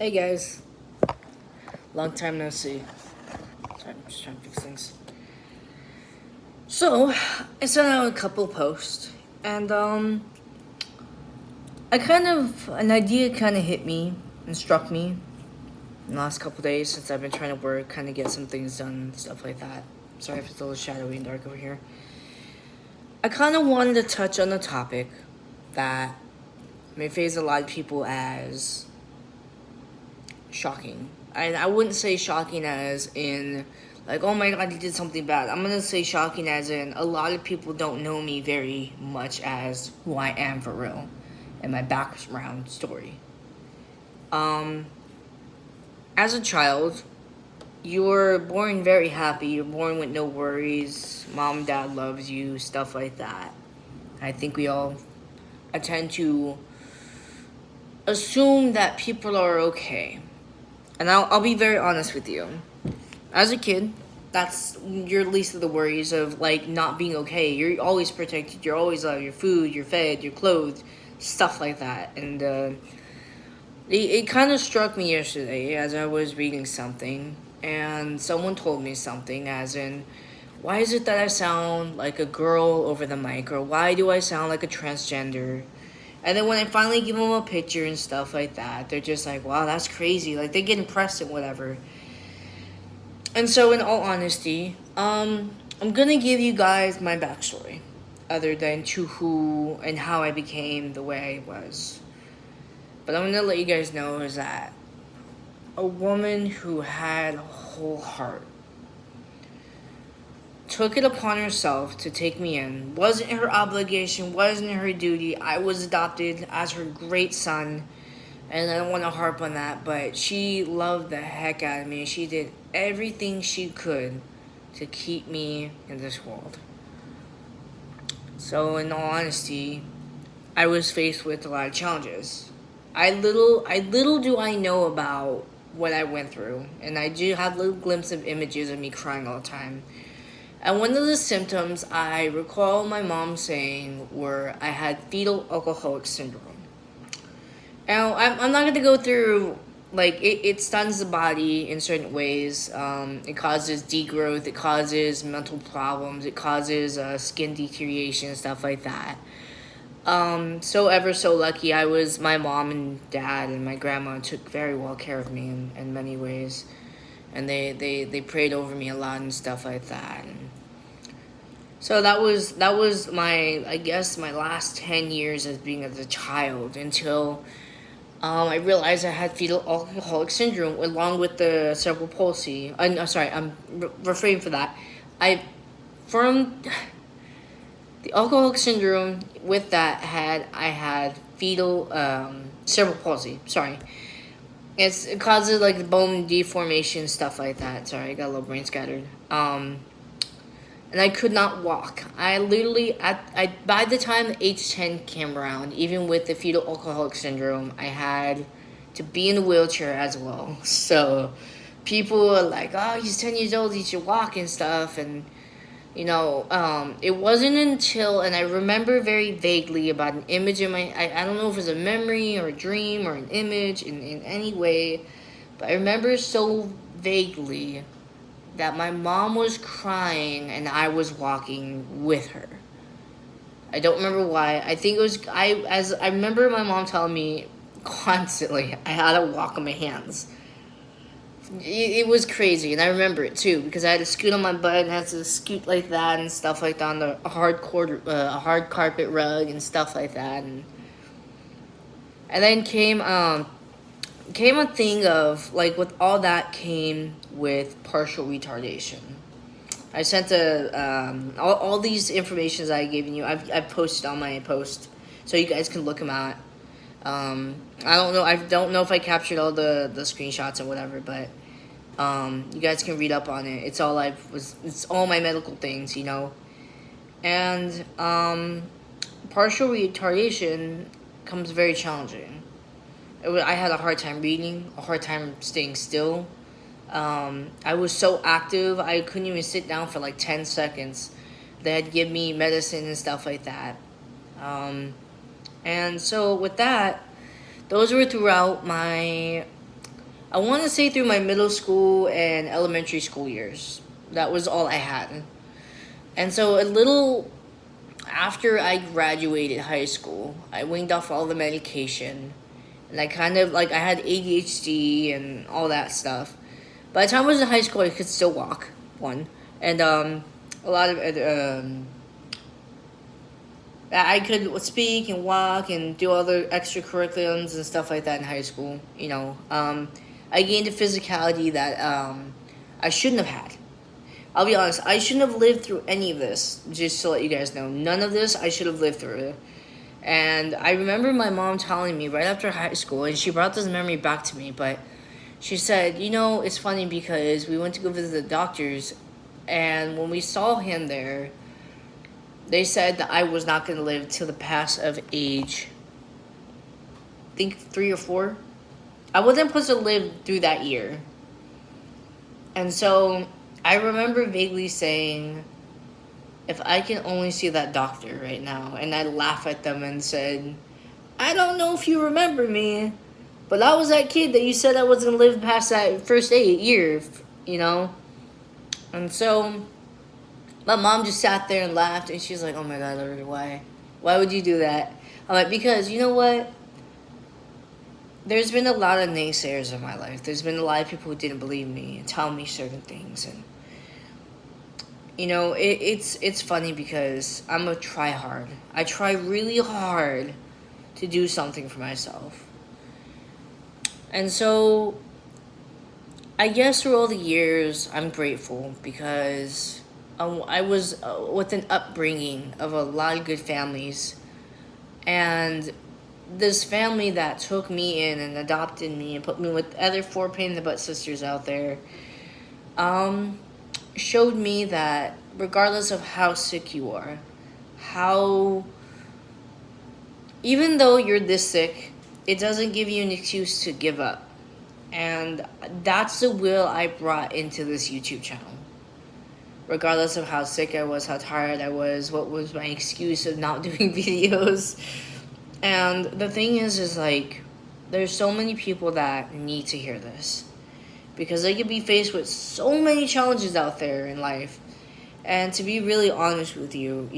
Hey guys, long time no see. Sorry, I'm just trying to fix things. So, I sent out a couple posts, and an idea kind of hit me and struck me in the last couple days since I've been trying to work, kind of get some things done, stuff like that. Sorry if it's a little shadowy and dark over here. I kind of wanted to touch on a topic that may phase a lot of people as shocking. I wouldn't say shocking as in like, oh my god, you did something bad. I'm gonna say shocking as in a lot of people don't know me very much as who I am for real and my background story. Um, as a child, you were born very happy. You're born with no worries. Mom and dad loves you, stuff like that. I think we all tend to assume that people are okay. And I'll be very honest with you. As a kid, that's your least of the worries of like not being okay. You're always protected. You're always loved. Your food, you're fed, you're clothed, stuff like that. And it kind of struck me yesterday as I was reading something, and someone told me something, as in, why is it that I sound like a girl over the mic, or why do I sound like a transgender? And then when I finally give them a picture and stuff like that, they're just like, wow, that's crazy. Like, they get impressed and whatever. And so, in all honesty, I'm gonna give you guys my backstory, other than to who and how I became the way I was. But I'm gonna let you guys know is that a woman who had a whole heart took it upon herself to take me in. Wasn't her obligation, wasn't her duty. I was adopted as her great son, and I don't want to harp on that, but she loved the heck out of me. She did everything she could to keep me in this world. So, in all honesty, I was faced with a lot of challenges. I little do I know about what I went through, and I do have little glimpses of images of me crying all the time. And one of the symptoms I recall my mom saying were I had fetal alcoholic syndrome. Now, I'm not going to go through, like, it stuns the body in certain ways. It causes degrowth, it causes mental problems, it causes skin deterioration, and stuff like that. So ever so lucky, my mom and dad and my grandma took very well care of me in many ways. And they prayed over me a lot and stuff like that. And so that was my, I guess, my last 10 years as being as a child until I realized I had fetal alcoholic syndrome along with the cerebral palsy. Sorry, I'm refraining for that. From the alcoholic syndrome, with that I had fetal cerebral palsy. Sorry, it causes like bone deformation, stuff like that. Sorry, I got a little brain scattered. And I could not walk. I literally, by the time age 10 came around, even with the fetal alcoholic syndrome, I had to be in a wheelchair as well. So people were like, oh, he's 10 years old, he should walk and stuff. And, it wasn't until, and I remember very vaguely about an image in I don't know if it was a memory or a dream or an image in any way, but I remember so vaguely that my mom was crying and I was walking with her. I don't remember why. I think it was I remember my mom telling me constantly I had to walk on my hands. It was crazy, and I remember it too because I had to scoot on my butt and had to scoot like that and stuff like that on the hard carpet rug and stuff like that, and then came a thing of like with all that came with partial retardation. I sent all these informations I given you. I've posted on my post, so you guys can look them out. I don't know. I don't know if I captured all the screenshots or whatever, but you guys can read up on it. It's all It's all my medical things, and partial retardation comes very challenging. I had a hard time reading, a hard time staying still. I was so active, I couldn't even sit down for like 10 seconds. They had to give me medicine and stuff like that. And so with that, those were throughout my I want to say through my middle school and elementary school years. That was all I had. And so a little after I graduated high school, I weaned off all the medication. And I kind of like I had ADHD and all that stuff. By the time I was in high school, I could still walk. One and a lot of I could speak and walk and do other extracurriculums and stuff like that in high school. I gained a physicality that I shouldn't have had. I'll be honest, I shouldn't have lived through any of this, just to let you guys know. None of this I should have lived through. And I remember my mom telling me right after high school, and she brought this memory back to me, but she said, it's funny because we went to go visit the doctors, and when we saw him there, they said that I was not going to live till the pass of age, I think 3 or 4. I wasn't supposed to live through that year. And so I remember vaguely saying, if I can only see that doctor right now, and I laugh at them and said, I don't know if you remember me, but I was that kid that you said I wasn't going to live past that first year, And so my mom just sat there and laughed, and she's like, oh my God, Larry, why? Why would you do that? I'm like, because you know what? There's been a lot of naysayers in my life. There's been a lot of people who didn't believe me and tell me certain things. And, it's funny because I'm a try-hard. I try really hard to do something for myself. And so I guess through all the years, I'm grateful because I was with an upbringing of a lot of good families. And this family that took me in and adopted me and put me with other 4 pain-in-the-butt sisters out there showed me that regardless of how sick you are, even though you're this sick, it doesn't give you an excuse to give up. And that's the will I brought into this YouTube channel. Regardless of how sick I was, how tired I was, what was my excuse of not doing videos. And the thing is like, there's so many people that need to hear this. Because they could be faced with so many challenges out there in life. And to be really honest with you,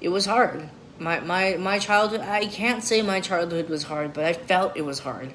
it was hard. My childhood, I can't say my childhood was hard, but I felt it was hard.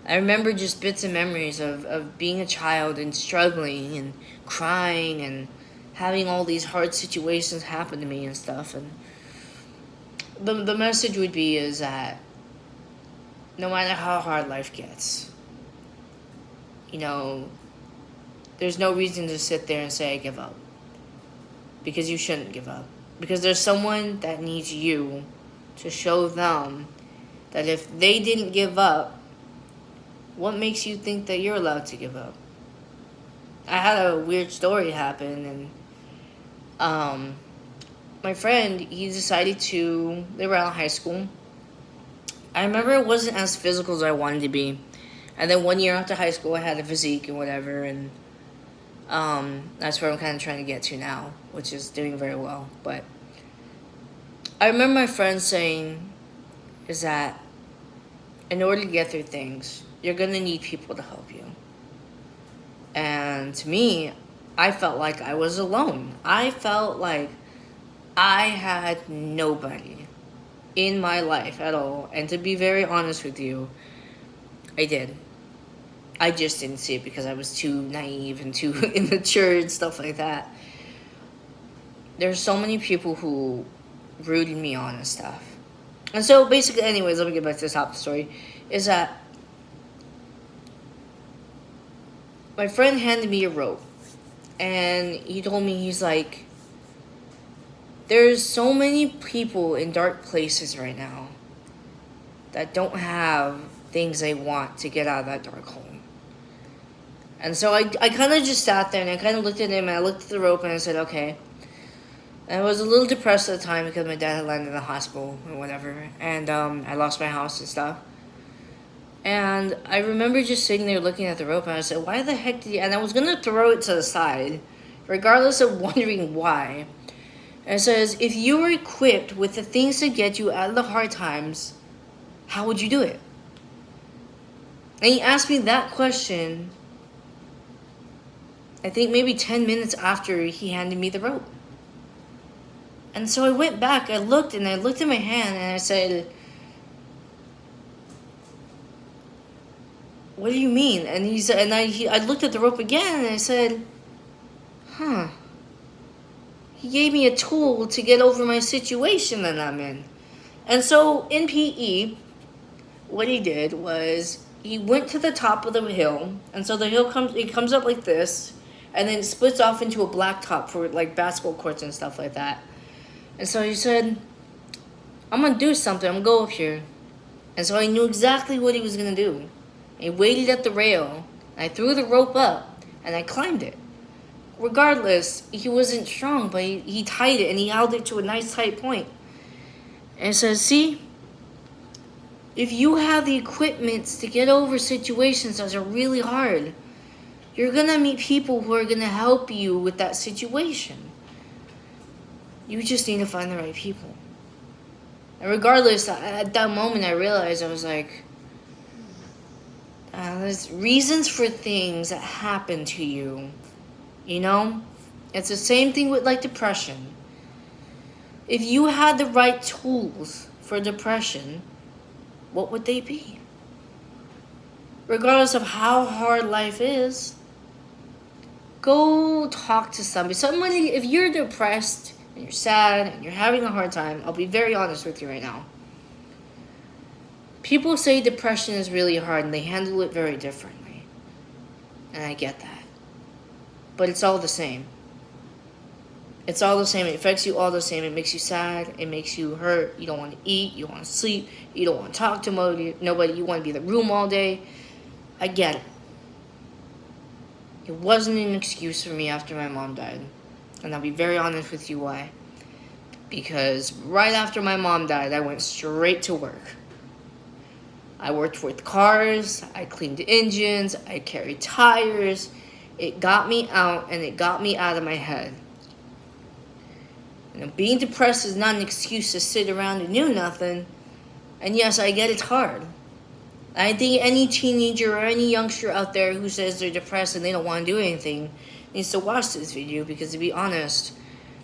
I remember just bits and memories of being a child and struggling and crying and having all these hard situations happen to me and stuff. And the message would be is that no matter how hard life gets, there's no reason to sit there and say I give up. Because you shouldn't give up. Because there's someone that needs you to show them that if they didn't give up, what makes you think that you're allowed to give up? I had a weird story happen, and my friend, he decided they were out of high school. I remember it wasn't as physical as I wanted to be. And then 1 year after high school, I had a physique and whatever, and that's where I'm kind of trying to get to now, which is doing very well. But I remember my friend saying is that in order to get through things, you're going to need people to help you. And to me, I felt like I was alone. I felt like I had nobody in my life at all. And to be very honest with you, I did. I just didn't see it because I was too naive and too immature and stuff like that. There's so many people who rooted me on and stuff. And so basically, anyways, let me get back to the top of the story, is that my friend handed me a rope. And he told me, he's like, there's so many people in dark places right now that don't have things they want to get out of that dark hole. And so I kind of just sat there and I kind of looked at him and I looked at the rope and I said, okay. And I was a little depressed at the time because my dad had landed in the hospital or whatever. And I lost my house and stuff. And I remember just sitting there looking at the rope and I said, why the heck did you... And I was going to throw it to the side, regardless of wondering why. And it says, if you were equipped with the things to get you out of the hard times, how would you do it? And he asked me that question, I think maybe 10 minutes after he handed me the rope. And so I went back, I looked at my hand, and I said, what do you mean? And he said, and I looked at the rope again, and I said, huh. He gave me a tool to get over my situation that I'm in. And so in PE, what he did was he went to the top of the hill, and so the hill comes up like this, and then it splits off into a blacktop for like basketball courts and stuff like that. And so he said, I'm gonna do something, I'm gonna go up here. And so I knew exactly what he was gonna do. He waited at the rail, and I threw the rope up, and I climbed it. Regardless, he wasn't strong, but he tied it, and he held it to a nice tight point. And says, see, if you have the equipment to get over situations that are really hard, you're going to meet people who are going to help you with that situation. You just need to find the right people. And regardless, at that moment, I realized, I was like, there's reasons for things that happen to you. You know? It's the same thing with like depression. If you had the right tools for depression, what would they be? Regardless of how hard life is, go talk to somebody. If you're depressed and you're sad and you're having a hard time, I'll be very honest with you right now. People say depression is really hard and they handle it very differently. And I get that. But it's all the same. It's all the same. It affects you all the same. It makes you sad. It makes you hurt. You don't want to eat. You don't want to sleep. You don't want to talk to nobody. You want to be in the room all day. I get it. It wasn't an excuse for me after my mom died. And I'll be very honest with you why. Because right after my mom died, I went straight to work. I worked with cars. I cleaned engines. I carried tires. It got me out, and it got me out of my head. You know, being depressed is not an excuse to sit around and do nothing. And yes, I get it's hard. I think any teenager or any youngster out there who says they're depressed and they don't want to do anything needs to watch this video, because to be honest,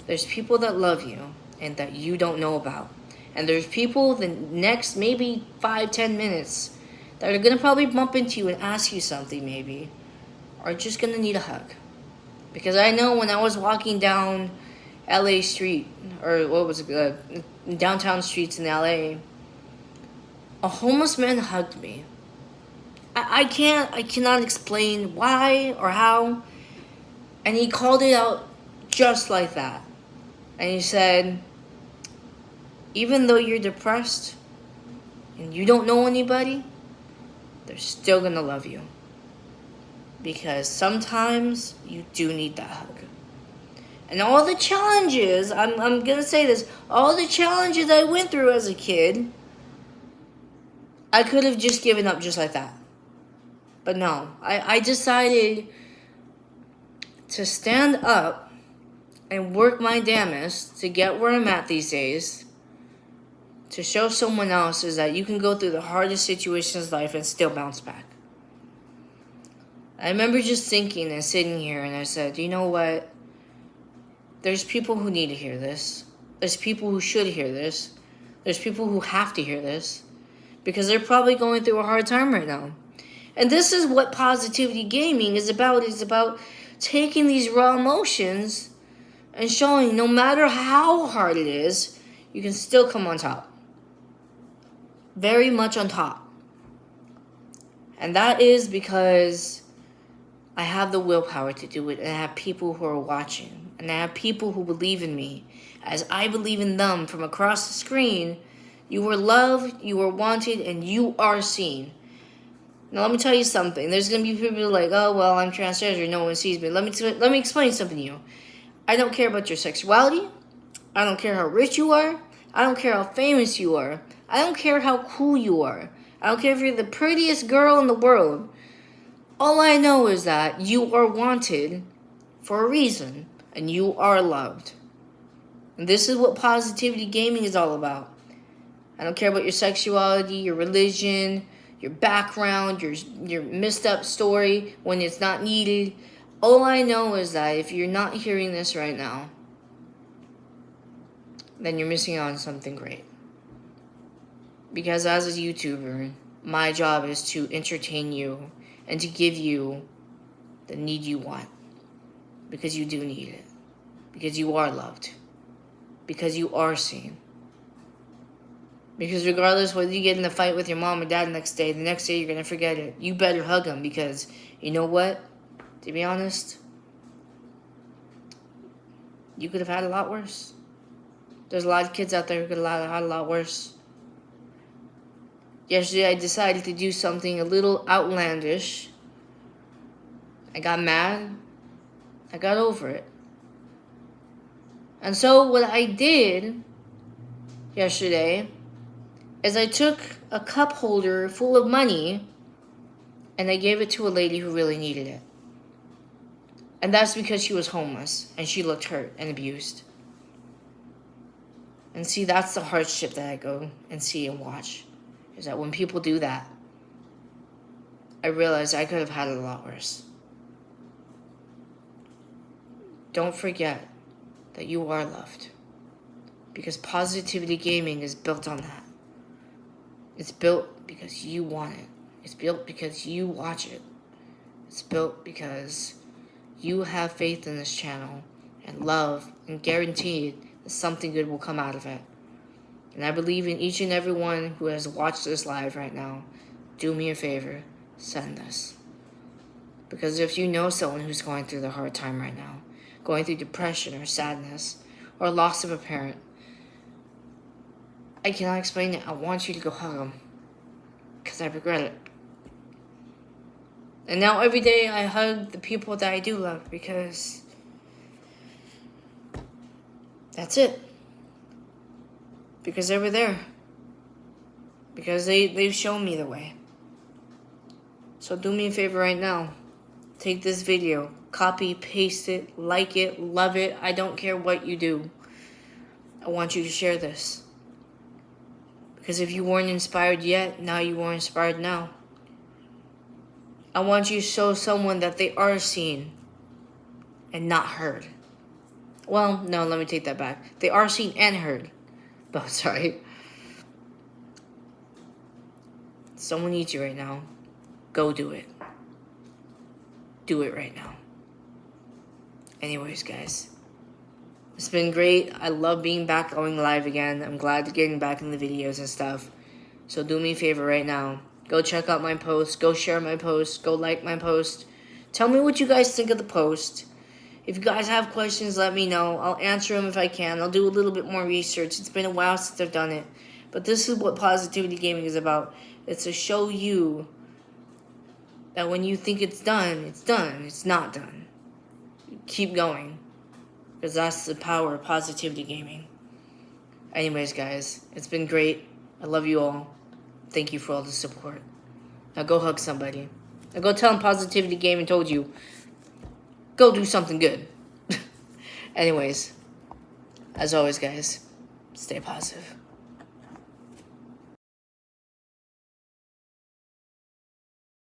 there's people that love you and that you don't know about. And there's people the next maybe 5-10 minutes that are going to probably bump into you and ask you something maybe, are just going to need a hug. Because I know when I was walking down LA Street, or what was it, downtown streets in LA, a homeless man hugged me. I cannot explain why or how. And he called it out just like that. And he said, even though you're depressed and you don't know anybody, they're still gonna love you. Because sometimes you do need that hug. And all the challenges, I'm gonna say this, all the challenges I went through as a kid, I could have just given up just like that. But no, I decided to stand up and work my damnedest to get where I'm at these days, to show someone else is that you can go through the hardest situations in life and still bounce back. I remember just thinking and sitting here, and I said, you know what? There's people who need to hear this. There's people who should hear this. There's people who have to hear this, because they're probably going through a hard time right now. And this is what positivity gaming is about. It's about taking these raw emotions and showing no matter how hard it is, you can still come on top. Very much on top. And that is because I have the willpower to do it, and I have people who are watching, and I have people who believe in me as I believe in them from across the screen. You are loved, you are wanted, and you are seen. Now let me tell you something. There's going to be people like, oh, well, I'm transgender, no one sees me. Let me explain something to you. I don't care about your sexuality. I don't care how rich you are. I don't care how famous you are. I don't care how cool you are. I don't care if you're the prettiest girl in the world. All I know is that you are wanted for a reason, and you are loved. And this is what positivity gaming is all about. I don't care about your sexuality, your religion, your background, your messed up story when it's not needed. All I know is that if you're not hearing this right now, then you're missing out on something great. Because as a YouTuber, my job is to entertain you and to give you the need you want. Because you do need it. Because you are loved. Because you are seen. Because regardless whether you get in a fight with your mom or dad the next day you're going to forget it. You better hug them because you know what? To be honest, you could have had a lot worse. There's a lot of kids out there who could have had a lot worse. Yesterday I decided to do something a little outlandish. I got mad. I got over it. And so what I did yesterday is I took a cup holder full of money and I gave it to a lady who really needed it. And that's because she was homeless and she looked hurt and abused. And see, that's the hardship that I go and see and watch. Is that when people do that, I realize I could have had it a lot worse. Don't forget that you are loved. Because Positivity Gaming is built on that. It's built because you want it. It's built because you watch it. It's built because you have faith in this channel and love and guaranteed that something good will come out of it. And I believe in each and every one who has watched this live right now. Do me a favor, send this. Because if you know someone who's going through the hard time right now, going through depression or sadness or loss of a parent, I cannot explain it. I want you to go hug them because I regret it. And now every day I hug the people that I do love because that's it. Because they were there. Because they've shown me the way. So do me a favor right now. Take this video, copy, paste it, like it, love it. I don't care what you do. I want you to share this. Because if you weren't inspired yet, now you are inspired now. I want you to show someone that they are seen and not heard. Well, no, let me take that back. They are seen and heard. Oh, sorry. Someone needs you right now. Go do it. Do it right now. Anyways, guys. It's been great. I love being back going live again. I'm glad to getting back in the videos and stuff. So do me a favor right now. Go check out my post. Go share my post. Go like my post. Tell me what you guys think of the post. If you guys have questions, let me know. I'll answer them if I can. I'll do a little bit more research. It's been a while since I've done it. But this is what Positivity Gaming is about. It's to show you that when you think it's done, it's done. It's not done. Keep going. Because that's the power of Positivity Gaming. Anyways, guys, it's been great. I love you all. Thank you for all the support. Now go hug somebody. Now go tell them Positivity Gaming told you. Go do something good. Anyways, as always, guys, stay positive.